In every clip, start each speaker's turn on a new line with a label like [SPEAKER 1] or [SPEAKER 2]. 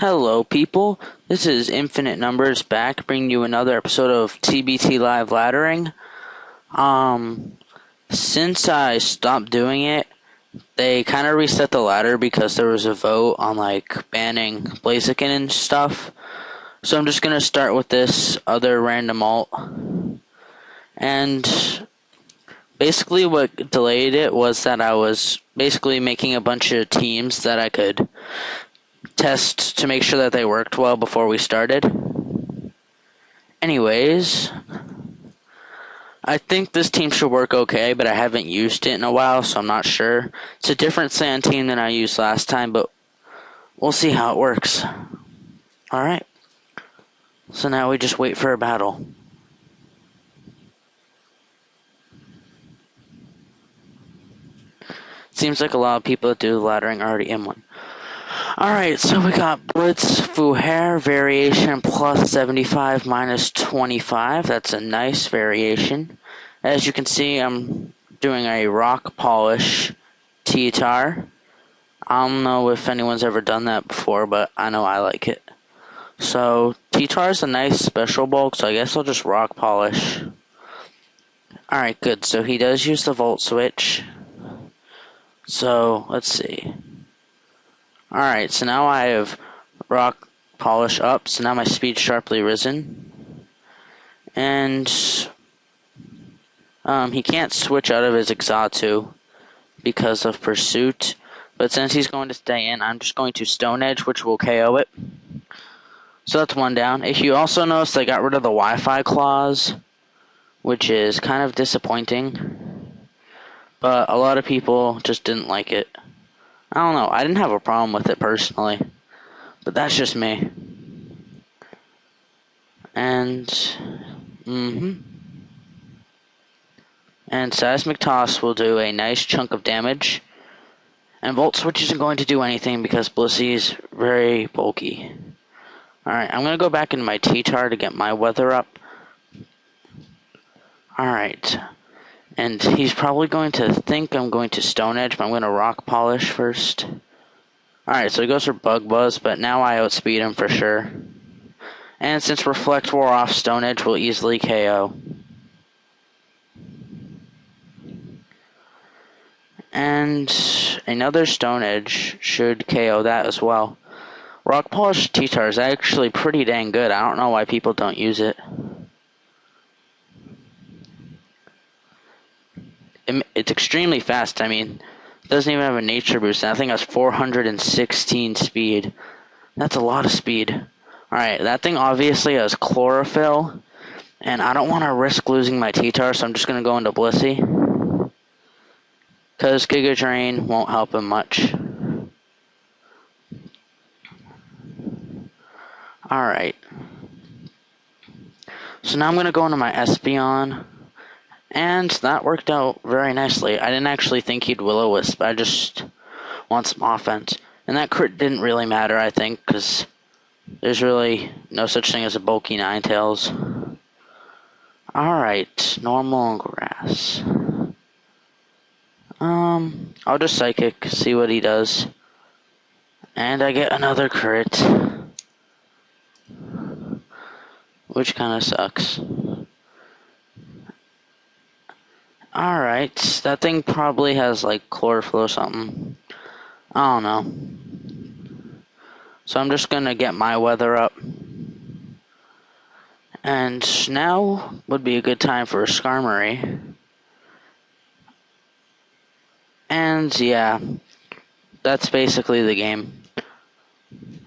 [SPEAKER 1] Hello, people. This is InfiniteNumbers back, bringing you another episode of TBT Live Laddering. Since I stopped doing it, they kind of reset the ladder because there was a vote on, banning Blaziken and stuff. So I'm just going to start with this other random alt. And basically what delayed it was that I was basically making a bunch of teams that I could test to make sure that they worked well before we started. Anyways, I think this team should work okay, but I haven't used it in a while, so I'm not sure. It's a different sand team than I used last time, but we'll see how it works. Alright. So now we just wait for a battle. Seems like a lot of people that do laddering are already in one. Alright, so we got Blitz Fuhair variation plus 75 minus 25. That's a nice variation. As you can see, I'm doing a rock polish T-Tar. I don't know if anyone's ever done that before, but I know I like it. So, T-Tar is a nice special bulk, so I guess I'll just rock polish. Alright, good. So he does use the Volt Switch. So, let's see. Alright, so now I have rock polish up, so now my speed's sharply risen. And he can't switch out of his Exatu because of Pursuit. But since he's going to stay in, I'm just going to Stone Edge, which will KO it. So that's one down. If you also notice, they got rid of the Wi-Fi clause, which is kind of disappointing. But a lot of people just didn't like it. I don't know. I didn't have a problem with it personally. But that's just me. And And Seismic Toss will do a nice chunk of damage. And Volt Switch isn't going to do anything because Blissey is very bulky. Alright, I'm going to go back into my T-Tar to get my weather up. Alright. And he's probably going to think I'm going to Stone Edge, but I'm going to Rock Polish first. Alright, so he goes for Bug Buzz, but now I outspeed him for sure. And since Reflect wore off, Stone Edge will easily KO. And another Stone Edge should KO that as well. Rock Polish T-Tar is actually pretty dang good. I don't know why people don't use it. It's extremely fast. I mean, it doesn't even have a nature boost. And I think it has 416 speed. That's a lot of speed. Alright, that thing obviously has Chlorophyll. And I don't want to risk losing my T-Tar, so I'm just going to go into Blissey. Because Giga Drain won't help him much. Alright. So now I'm going to go into my Espeon. And that worked out very nicely. I didn't actually think he'd Will-O-Wisp. I just want some offense. And that crit didn't really matter, I think, because there's really no such thing as a bulky Ninetales. Alright, normal and grass. I'll just Psychic, see what he does. And I get another crit. Which kind of sucks. Alright, that thing probably has chlorophyll or something. I don't know. So I'm just gonna get my weather up. And now would be a good time for a Skarmory. And yeah, that's basically the game.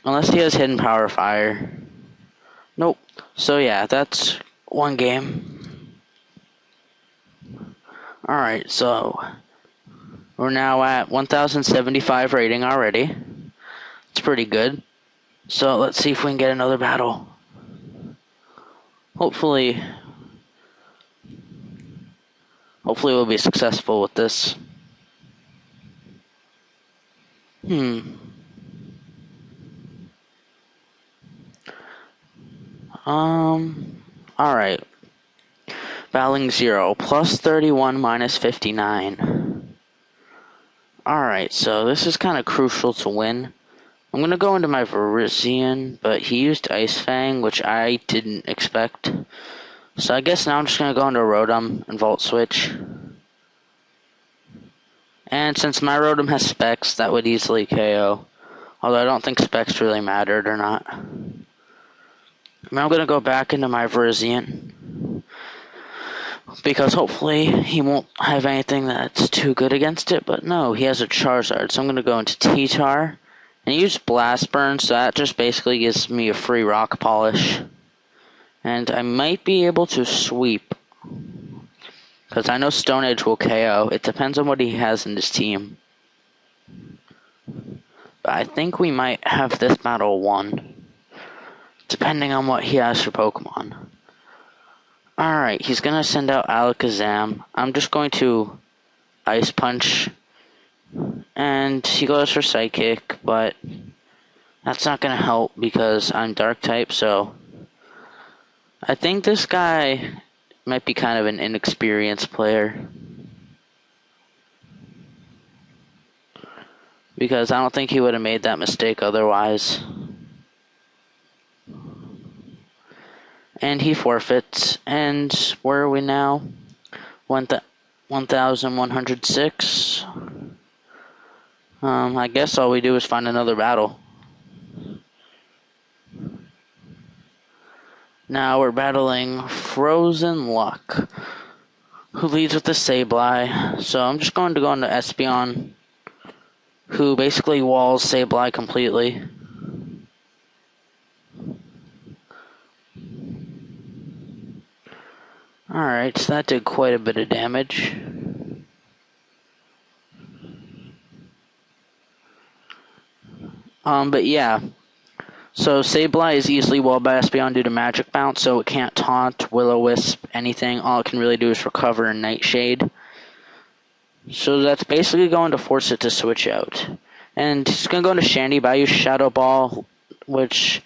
[SPEAKER 1] Unless he has Hidden Power Fire. Nope. So yeah, that's one game. Alright, so we're now at 1075 rating already. It's pretty good. So let's see if we can get another battle. Hopefully we'll be successful with this. Alright. Battling 0, plus 31, minus 59. Alright, so this is kind of crucial to win. I'm going to go into my Virizion, but he used Ice Fang, which I didn't expect. So I guess now I'm just going to go into Rotom and Volt Switch. And since my Rotom has Specs, that would easily KO. Although I don't think Specs really mattered or not. Now I'm going to go back into my Virizion. Because hopefully he won't have anything that's too good against it. But no, he has a Charizard. So I'm going to go into T-Tar. And use Blast Burn, so that just basically gives me a free Rock Polish. And I might be able to sweep. Because I know Stone Edge will KO. It depends on what he has in his team. But I think we might have this battle won. Depending on what he has for Pokemon. Alright, he's going to send out Alakazam. I'm just going to Ice Punch. And he goes for Psychic, but that's not going to help because I'm Dark type, so I think this guy might be kind of an inexperienced player. Because I don't think he would have made that mistake otherwise. And he forfeits. And where are we now? 1,106. I guess all we do is find another battle. Now we're battling Frozen Luck, who leads with the Sableye. So I'm just going to go into Espeon, who basically walls Sableye completely. Alright, so that did quite a bit of damage. But yeah. So Sableye is easily walled by Espeon due to Magic Bounce, so it can't taunt, Will-O-Wisp, anything. All it can really do is recover and Nightshade. So that's basically going to force it to switch out. And he's going to go into Shandy, but I use Shadow Ball, which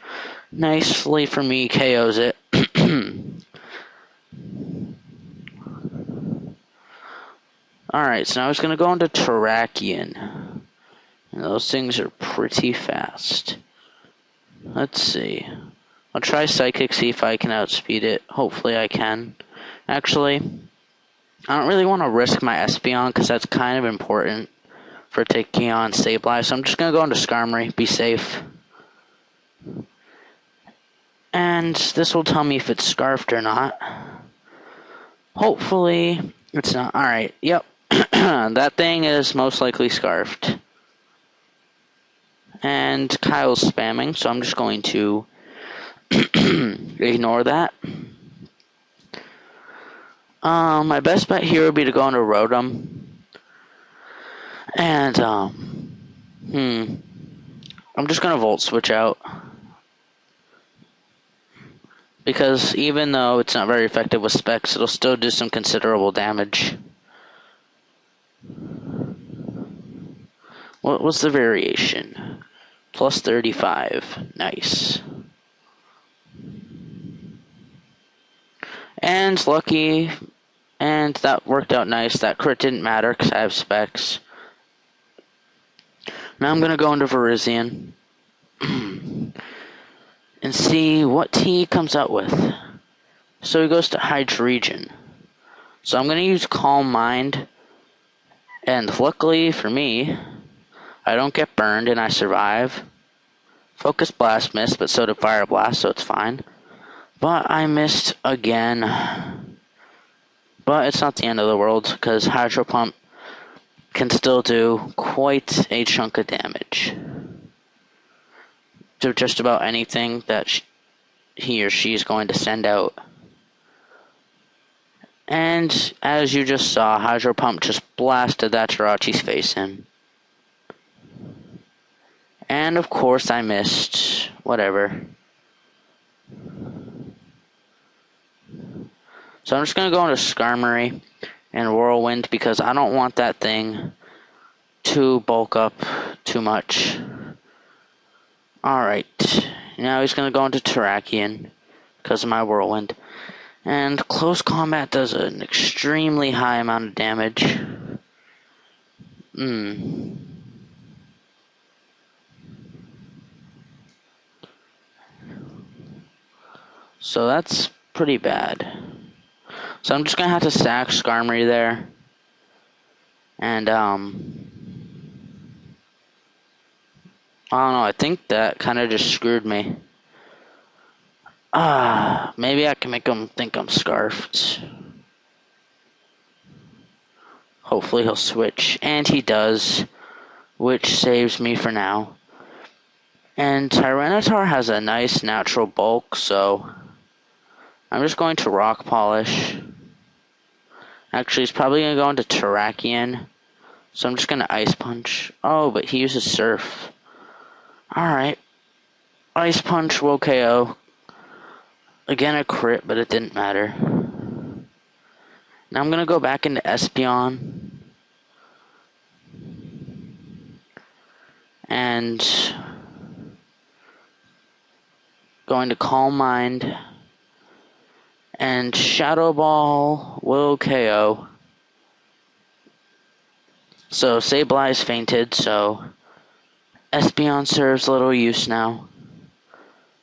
[SPEAKER 1] nicely for me KOs it. Alright, so now he's going to go into Terrakion. And those things are pretty fast. Let's see. I'll try Psychic, see if I can outspeed it. Hopefully I can. Actually, I don't really want to risk my Espeon because that's kind of important for taking on Sableye. So I'm just going to go into Skarmory, be safe. And this will tell me if it's Scarfed or not. Hopefully it's not. Alright, yep. That thing is most likely Scarfed. And Kyle's spamming, so I'm just going to ignore that. My best bet here would be to go into Rotom. And, I'm just gonna Volt Switch out. Because even though it's not very effective with Specs, it'll still do some considerable damage. What was the variation? Plus 35. Nice. And lucky. And that worked out nice. That crit didn't matter because I have Specs. Now I'm going to go into Virizion. And see what he comes out with. So he goes to Hydreigon. So I'm going to use Calm Mind. And luckily for me, I don't get burned and I survive. Focus Blast missed, but so did Fire Blast, so it's fine. But I missed again. But it's not the end of the world, because Hydro Pump can still do quite a chunk of damage to just about anything that he or she is going to send out. And as you just saw, Hydro Pump just blasted that Jirachi's face in. And of course I missed. Whatever. So I'm just going to go into Skarmory and Whirlwind because I don't want that thing to bulk up too much. Alright. Now he's going to go into Terrakion because of my Whirlwind. And Close Combat does an extremely high amount of damage. So that's pretty bad. So I'm just gonna have to sack Skarmory there. And, I don't know, I think that kind of just screwed me. Maybe I can make him think I'm scarfed. Hopefully he'll switch. And he does, which saves me for now. And Tyranitar has a nice natural bulk, so I'm just going to Rock Polish. Actually, he's probably going to go into Terrakion. So I'm just going to Ice Punch. Oh, but he uses Surf. Alright. Ice Punch will KO. Again, a crit, but it didn't matter. Now I'm going to go back into Espeon. And going to Calm Mind. And Shadow Ball will KO. So Sablei's fainted, so Espeon serves little use now.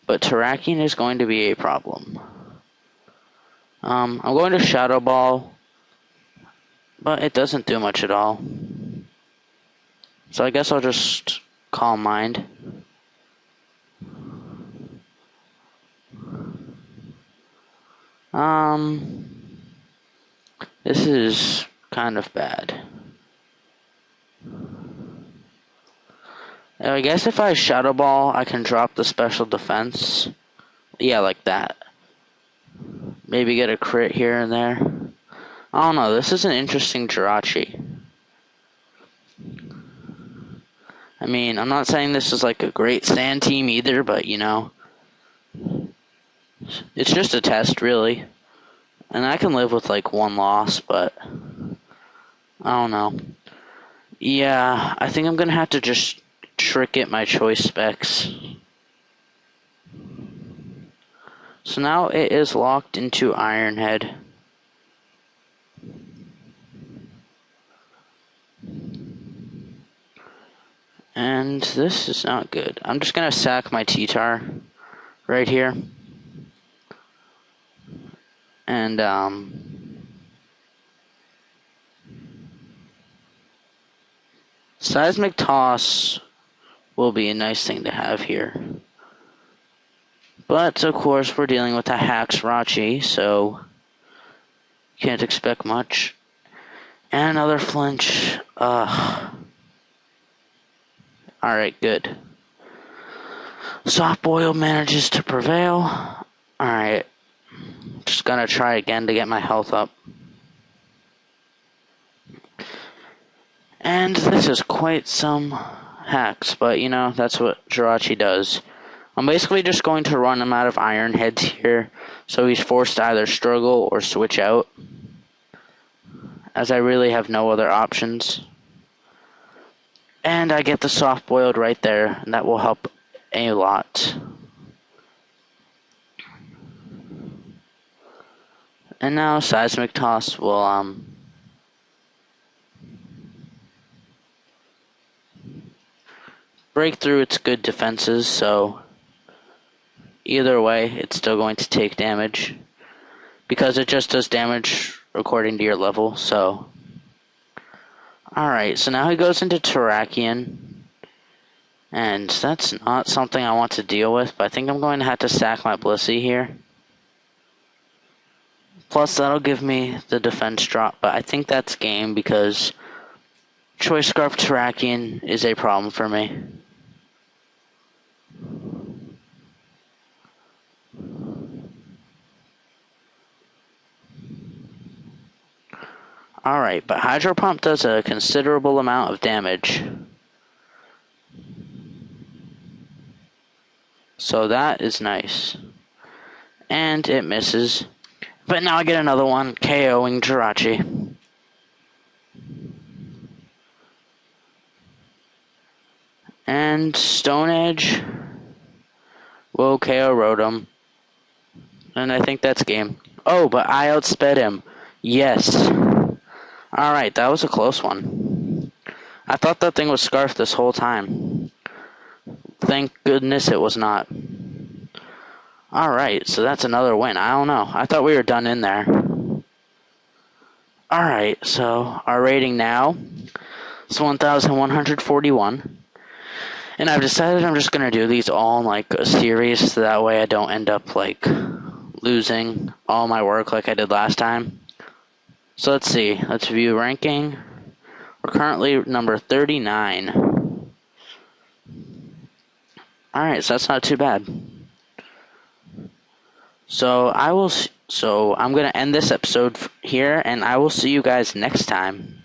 [SPEAKER 1] But Terrakion is going to be a problem. I'm going to Shadow Ball, but it doesn't do much at all. So I guess I'll just Calm Mind. This is kind of bad. I guess if I Shadow Ball, I can drop the special defense. Yeah, like that. Maybe get a crit here and there. I don't know, this is an interesting Jirachi. I mean, I'm not saying this is like a great sand team either, but you know, it's just a test, really. And I can live with like one loss, but I don't know. Yeah, I think I'm gonna have to just trick it my choice specs. So now it is locked into Iron Head. And this is not good. I'm just gonna sack my T-Tar right here. And Seismic Toss will be a nice thing to have here. But, of course, we're dealing with a Haxrachi, so can't expect much. And another flinch. Alright, good. Soft Boil manages to prevail. Alright. Just gonna try again to get my health up. And this is quite some hacks, but you know, that's what Jirachi does. I'm basically just going to run him out of Iron Heads here, so he's forced to either struggle or switch out, as I really have no other options. And I get the soft boiled right there, and that will help a lot. And now Seismic Toss will break through its good defenses, so either way, it's still going to take damage, because it just does damage according to your level, so. Alright, so now he goes into Terrakion, and that's not something I want to deal with, but I think I'm going to have to sack my Blissey here. Plus, that'll give me the defense drop, but I think that's game, because Choice Scarf Terrakion is a problem for me. Alright, but Hydro Pump does a considerable amount of damage. So that is nice. And it misses. But now I get another one, KOing Jirachi. And Stone Edge will KO Rotom. And I think that's game. Oh, but I outsped him. Yes. Alright, that was a close one. I thought that thing was Scarf this whole time. Thank goodness it was not. Alright, so that's another win. I don't know. I thought we were done in there. Alright, so our rating now is 1,141. And I've decided I'm just going to do these all in like a series, so that way I don't end up like losing all my work like I did last time. So let's see. Let's view ranking. We're currently number 39. Alright, so that's not too bad. So I'm going to end this episode here, and I will see you guys next time.